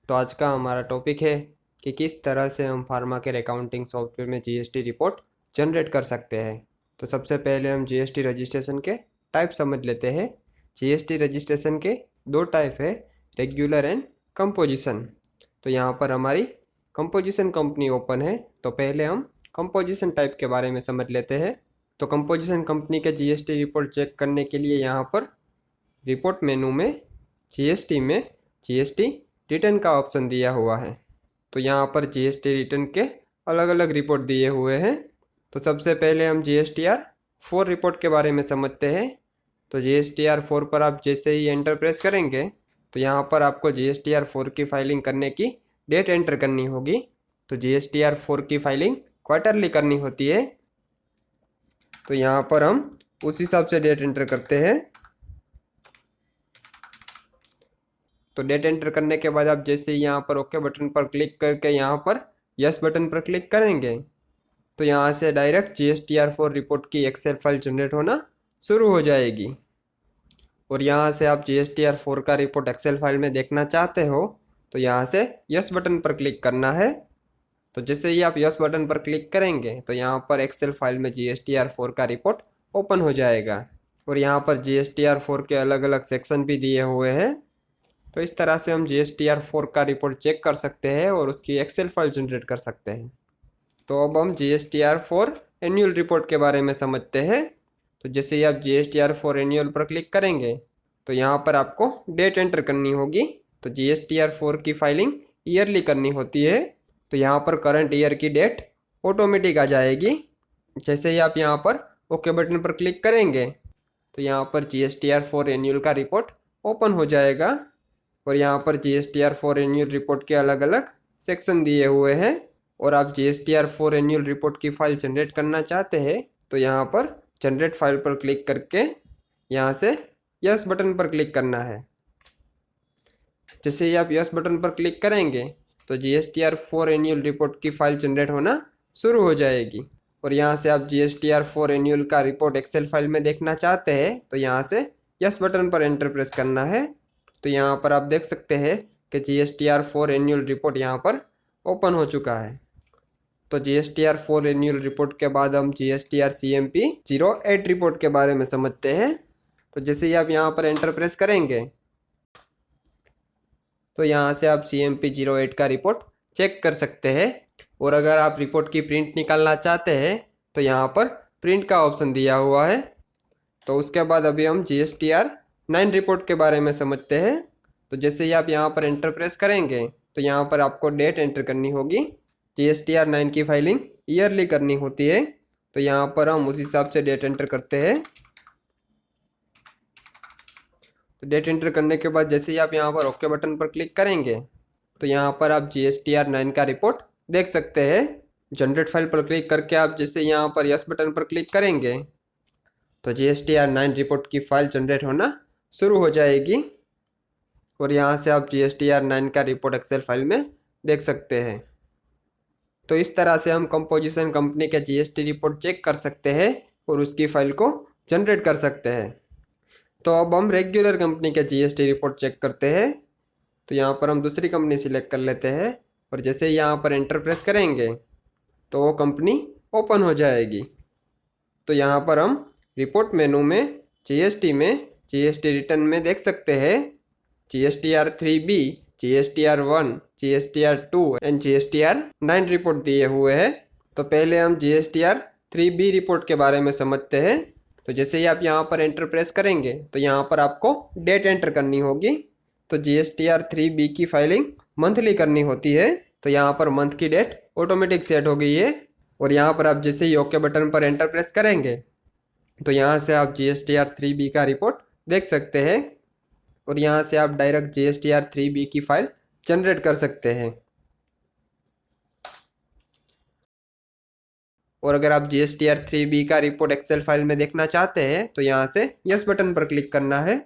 तो आज का हमारा टॉपिक है कि किस तरह से हम फार्मा केयर अकाउंटिंग सॉफ्टवेयर में जीएसटी रिपोर्ट जनरेट कर सकते हैं। तो सबसे पहले हम जीएसटी रजिस्ट्रेशन के टाइप समझ लेते हैं। जीएसटी रजिस्ट्रेशन के दो टाइप है, रेगुलर एंड कंपोजिशन। तो यहाँ पर हमारी कंपोजिशन कंपनी ओपन है, तो पहले हम कंपोजिशन टाइप के बारे में समझ लेते हैं। तो कंपोजिशन कंपनी के जीएसटी रिपोर्ट चेक करने के लिए यहाँ पर रिपोर्ट मेनू में जीएसटी में जीएसटी रिटर्न का ऑप्शन दिया हुआ है। तो यहाँ पर जीएसटी रिटर्न के अलग अलग रिपोर्ट दिए हुए हैं। तो सबसे पहले हम GSTR-4 रिपोर्ट के बारे में समझते हैं। तो GSTR-4 पर आप जैसे ही एंटर प्रेस करेंगे तो यहाँ पर आपको GSTR-4 की फाइलिंग करने की डेट एंटर करनी होगी। तो GSTR-4 की फाइलिंग क्वार्टरली करनी होती है, तो यहाँ पर हम उस हिसाब से डेट एंटर करते हैं। तो डेट एंटर करने के बाद आप जैसे ही यहाँ पर ओके बटन पर क्लिक करके यहाँ पर यस बटन पर क्लिक करेंगे तो यहाँ से डायरेक्ट GSTR-4 रिपोर्ट की एक्सेल फाइल जनरेट होना शुरू हो जाएगी। और यहाँ से आप GSTR-4 का रिपोर्ट एक्सेल फाइल में देखना चाहते हो तो यहाँ से यस बटन पर क्लिक करना है। तो जैसे ही आप यस बटन पर क्लिक करेंगे तो यहाँ पर एक्सेल फाइल में GSTR-4 का रिपोर्ट ओपन हो जाएगा। और यहाँ पर GSTR-4 के अलग अलग सेक्शन भी दिए हुए हैं। तो इस तरह से हम GSTR-4 का रिपोर्ट चेक कर सकते हैं और उसकी एक्सेल फाइल जनरेट कर सकते हैं। तो अब हम GSTR-4 एनुअल रिपोर्ट के बारे में समझते हैं। तो जैसे ही आप GSTR-4 एनुअल पर क्लिक करेंगे तो यहाँ पर आपको डेट एंटर करनी होगी। तो GSTR-4 की फाइलिंग ईयरली करनी होती है, तो यहाँ पर करंट ईयर की डेट ऑटोमेटिक आ जाएगी। जैसे ही आप यहाँ पर ओके बटन पर क्लिक करेंगे तो यहाँ पर GSTR-4 एनुअल का रिपोर्ट ओपन हो जाएगा। और यहाँ पर GSTR-4 एनुअल रिपोर्ट के अलग अलग सेक्शन दिए हुए हैं। और आप GSTR-4 एनुअल रिपोर्ट की फाइल जनरेट करना चाहते हैं तो यहाँ पर जनरेट फाइल पर क्लिक करके यहाँ से यस बटन पर क्लिक करना है। जैसे ही आप यस बटन पर क्लिक करेंगे तो GSTR-4 एनुअल रिपोर्ट की फाइल जनरेट होना शुरू हो जाएगी। और यहाँ से आप GSTR-4 एनुअल का रिपोर्ट एक्सेल फाइल में देखना चाहते हैं तो यहाँ से यस बटन पर एंटर प्रेस करना है। तो यहाँ पर आप देख सकते हैं कि GSTR-4 एनुअल रिपोर्ट यहाँ पर ओपन हो चुका है। तो GSTR-4 एनुअल रिपोर्ट के बाद हम GSTR-CMP-08 रिपोर्ट के बारे में समझते हैं। तो जैसे ही आप यहाँ पर एंटर प्रेस करेंगे तो यहाँ से आप CMP-08 का रिपोर्ट चेक कर सकते हैं। और अगर आप रिपोर्ट की प्रिंट निकालना चाहते हैं तो यहाँ पर प्रिंट का ऑप्शन दिया हुआ है। तो उसके बाद अभी हम GSTR-9 रिपोर्ट के बारे में समझते हैं। तो जैसे ही आप यहाँ पर एंटर प्रेस करेंगे तो यहाँ पर आपको डेट एंटर करनी होगी। GSTR-9 की फाइलिंग ईयरली करनी होती है, तो यहाँ पर हम उस हिसाब से डेट एंटर करते हैं। तो डेट एंटर करने के बाद जैसे ही आप यहाँ पर ओके बटन पर क्लिक करेंगे तो यहाँ पर आप GSTR-9 का रिपोर्ट देख सकते हैं। जनरेट फाइल पर क्लिक करके आप जैसे यहाँ पर यस बटन पर क्लिक करेंगे तो GSTR-9 रिपोर्ट की फाइल जनरेट होना शुरू हो जाएगी। और यहाँ से आप GSTR-9 का रिपोर्ट एक्सेल फाइल में देख सकते हैं। तो इस तरह से हम कंपोजिशन कंपनी के GST रिपोर्ट चेक कर सकते हैं और उसकी फाइल को जनरेट कर सकते हैं। तो अब हम रेगुलर कंपनी के GST रिपोर्ट चेक करते हैं। तो यहाँ पर हम दूसरी कंपनी सिलेक्ट कर लेते हैं और जैसे ही यहाँ पर एंटर प्रेस करेंगे तो वो कंपनी ओपन हो जाएगी। तो यहाँ पर हम रिपोर्ट मेनू में GST रिटर्न में देख सकते हैं GSTR-3B, GSTR-1, GSTR-2 and GSTR-9 report दिए हुए हैं। तो पहले हम GSTR-3B रिपोर्ट के बारे में समझते हैं। तो जैसे ही आप यहाँ पर एंटर प्रेस करेंगे तो यहाँ पर आपको डेट एंटर करनी होगी। तो GSTR-3B की फाइलिंग मंथली करनी होती है, तो यहाँ पर मंथ की डेट ऑटोमेटिक सेट हो गई है। और यहाँ पर आप जैसे ही ओके बटन पर एंटर प्रेस करेंगे तो यहाँ से आप GSTR-3B का रिपोर्ट देख सकते हैं। और यहाँ से आप डायरेक्ट GSTR-3B की फाइल जनरेट कर सकते हैं। और अगर आप GSTR-3B का रिपोर्ट एक्सेल फाइल में देखना चाहते हैं तो यहाँ से यस बटन पर क्लिक करना है।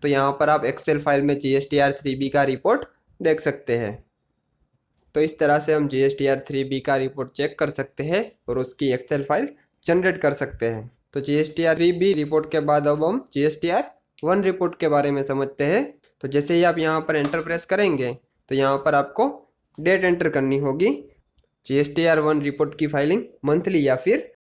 तो यहाँ पर आप एक्सेल फाइल में GSTR-3B का रिपोर्ट देख सकते हैं। तो इस तरह से हम GSTR-3B का रिपोर्ट चेक कर सकते हैं और उसकी एक्सेल फाइल जनरेट कर सकते हैं। तो GSTR-3B रिपोर्ट के बाद अब हम GSTR-1 रिपोर्ट के बारे में समझते हैं। तो जैसे ही आप यहाँ पर एंटर प्रेस करेंगे तो यहाँ पर आपको डेट एंटर करनी होगी। GSTR 1 रिपोर्ट की फाइलिंग मंथली या फिर